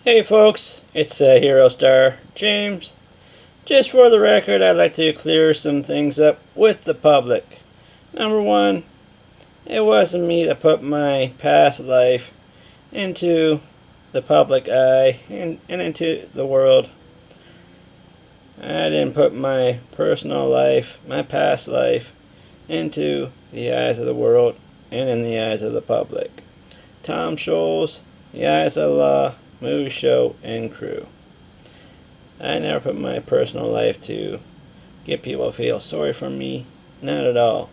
Hey folks, it's Hero Star James. Just for the record, I'd like to clear some things up with the public. Number one, it wasn't me that put my past life into the public eye and into the world. I didn't put my personal life, my past life, into the eyes of the world and in the eyes of the public. Tom Scholes, the eyes of the law, movie show, and crew. I never put my personal life to get people to feel sorry for me. Not at all.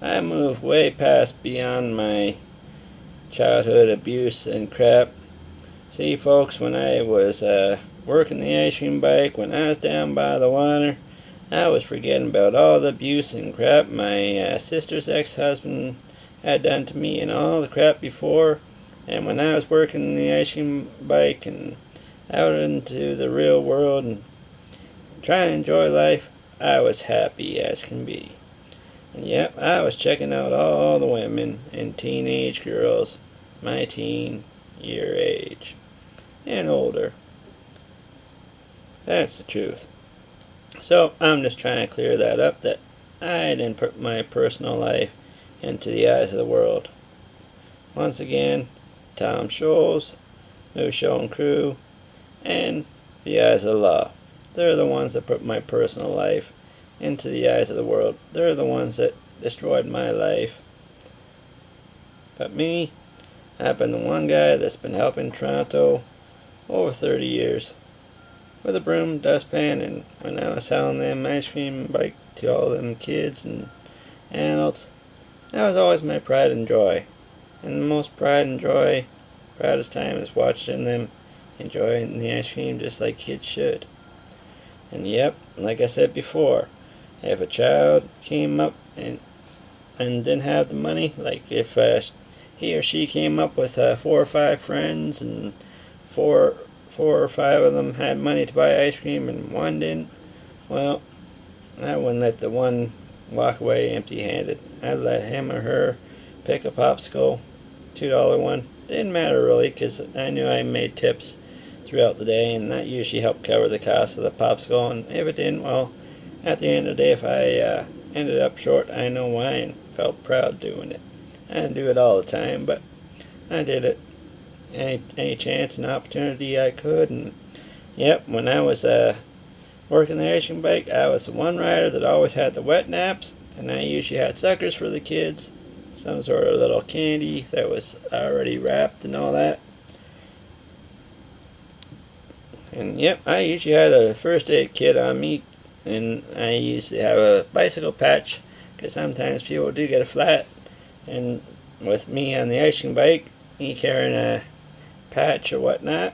I moved way past beyond my childhood abuse and crap. See, folks, when I was working the ice cream bike, when I was down by the water, I was forgetting about all the abuse and crap my sister's ex-husband had done to me and all the crap before. And when I was working the ice cream bike and out into the real world and trying to enjoy life, I was happy as can be. And yep, I was checking out all the women and teenage girls my teen year age and older. That's the truth. So I'm just trying to clear that up, that I didn't put my personal life into the eyes of the world. Once again, Tom Scholes, Movie Show and Crew, and the eyes of the law. They're the ones that put my personal life into the eyes of the world. They're the ones that destroyed my life. But me, I've been the one guy that's been helping Toronto over 30 years. With a broom, dustpan, and when I was selling them ice cream bike to all them kids and adults, that was always my pride and joy. And the most proudest time is watching them enjoying the ice cream just like kids should. And yep, like I said before, if a child came up and didn't have the money, like if he or she came up with 4 or 5 friends and four or 5 of them had money to buy ice cream and one didn't, well, I wouldn't let the one walk away empty-handed. I'd let him or her pick a popsicle, $2 one. Didn't matter really, because I knew I made tips throughout the day, and that usually helped cover the cost of the popsicle. And if it didn't, well, at the end of the day, if I ended up short, I know why, and felt proud doing it. I didn't do it all the time, but I did it any chance and opportunity I could. And yep, when I was working the ice cream bike, I was the one rider that always had the wet naps, and I usually had suckers for the kids. Some sort of little candy that was already wrapped and all that. And yep, I usually had a first aid kit on me, and I used to have a bicycle patch, because sometimes people do get a flat, and with me on the ice cream bike, me carrying a patch or whatnot,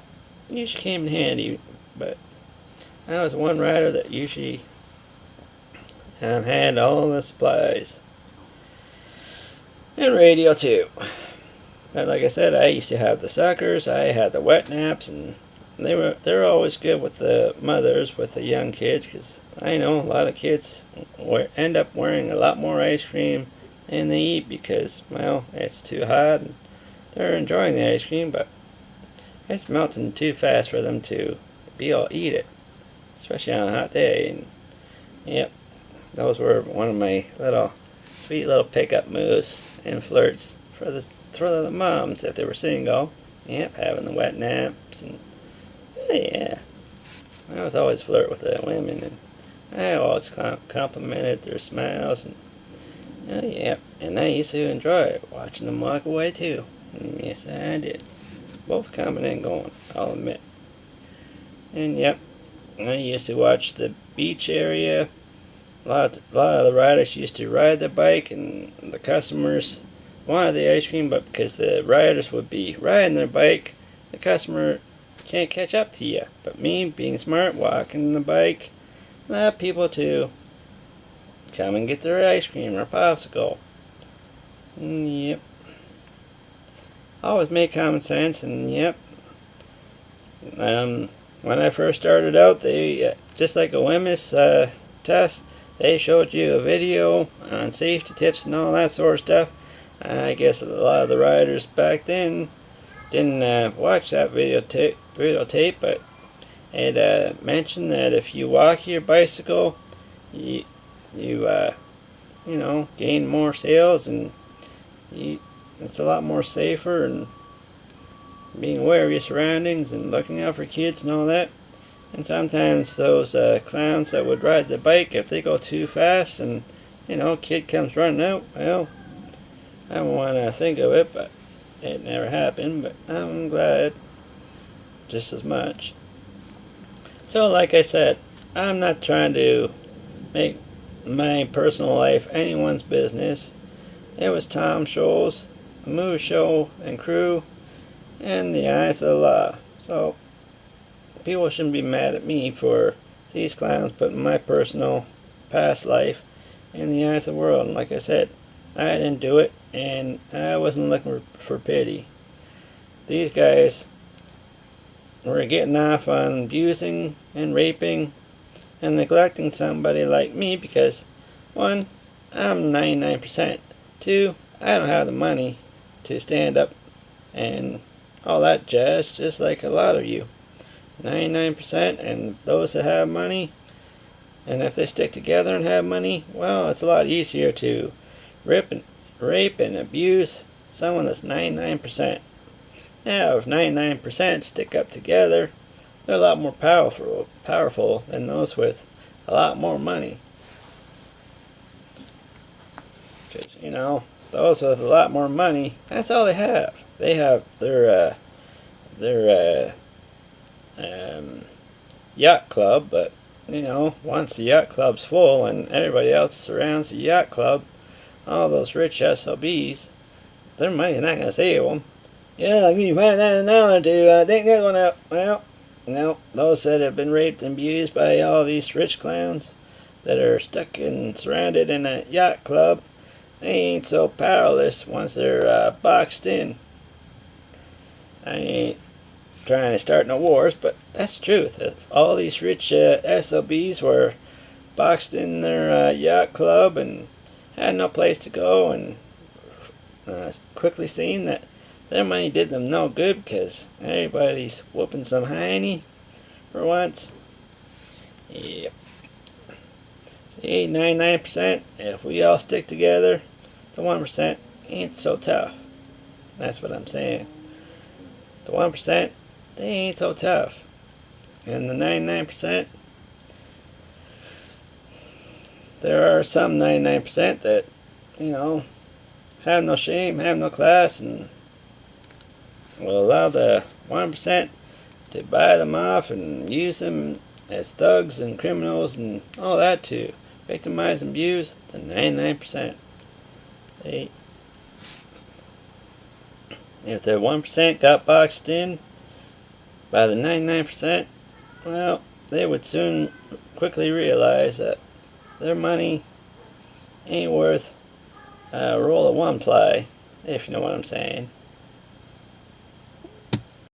usually came in handy. But I was one rider that usually had all the supplies. And radio too. But like I said, I used to have the suckers, I had the wet naps, and they're always good with the mothers with the young kids, because I know a lot of kids end up wearing a lot more ice cream than they eat because, well, it's too hot and they're enjoying the ice cream, but it's melting too fast for them to be able to eat it, especially on a hot day. And yep, those were one of my sweet little pickup moves and flirts for the moms if they were single. Yep, having the wet naps, and yeah, I was always flirt with the women, and I always complimented their smiles, and yeah, and I used to enjoy watching them walk away too. And yes, I did. Both coming and going, I'll admit. And yep, I used to watch the beach area. A lot of the riders used to ride the bike, and the customers wanted the ice cream, but because the riders would be riding their bike, the customer can't catch up to you. But me, being smart, walking the bike, allowed people to come and get their ice cream or popsicle. Yep. Always make common sense, and yep. When I first started out, they just like a women's test, they showed you a video on safety tips and all that sort of stuff. I guess a lot of the riders back then didn't watch that videotape, but it mentioned that if you walk your bicycle, you gain more sales, and it's a lot more safer, and being aware of your surroundings and looking out for kids and all that. And sometimes those clowns that would ride the bike, if they go too fast and kid comes running out, well, I don't want to think of it, but it never happened. But I'm glad just as much. So like I said, I'm not trying to make my personal life anyone's business. It was Tom Scholl's, the Moo Show and crew, and the eyes of the law. So people shouldn't be mad at me for these clowns putting my personal past life in the eyes of the world. And like I said, I didn't do it, and I wasn't looking for pity. These guys were getting off on abusing and raping and neglecting somebody like me because, one, I'm 99%. Two, I don't have the money to stand up and all that jazz, just like a lot of you. 99%, and those that have money, and if they stick together and have money, well, it's a lot easier to rape and abuse someone that's 99%. Now, if 99% stick up together, they're a lot more powerful than those with a lot more money. Because, those with a lot more money, that's all they have. They have their yacht club, but once the yacht club's full and everybody else surrounds the yacht club, all those rich SOBs, their money's not going to save them. Yeah, I'll give you $5,000 to take this one out. Well, no, those that have been raped and abused by all these rich clowns that are stuck and surrounded in a yacht club, they ain't so powerless once they're boxed in. I ain't trying to start no wars, but that's the truth. If all these rich SOBs were boxed in their yacht club and had no place to go, and quickly seen that their money did them no good because everybody's whooping some hiney for once. Yep. See, 99%, if we all stick together, the 1% ain't so tough. That's what I'm saying. The 1%, they ain't so tough. And the 99%, there are some 99% that, have no shame, have no class, and will allow the 1% to buy them off and use them as thugs and criminals and all that to victimize and abuse the 99%. If the 1% got boxed in by the 99%, well, they would soon quickly realize that their money ain't worth a roll of one ply, if you know what I'm saying.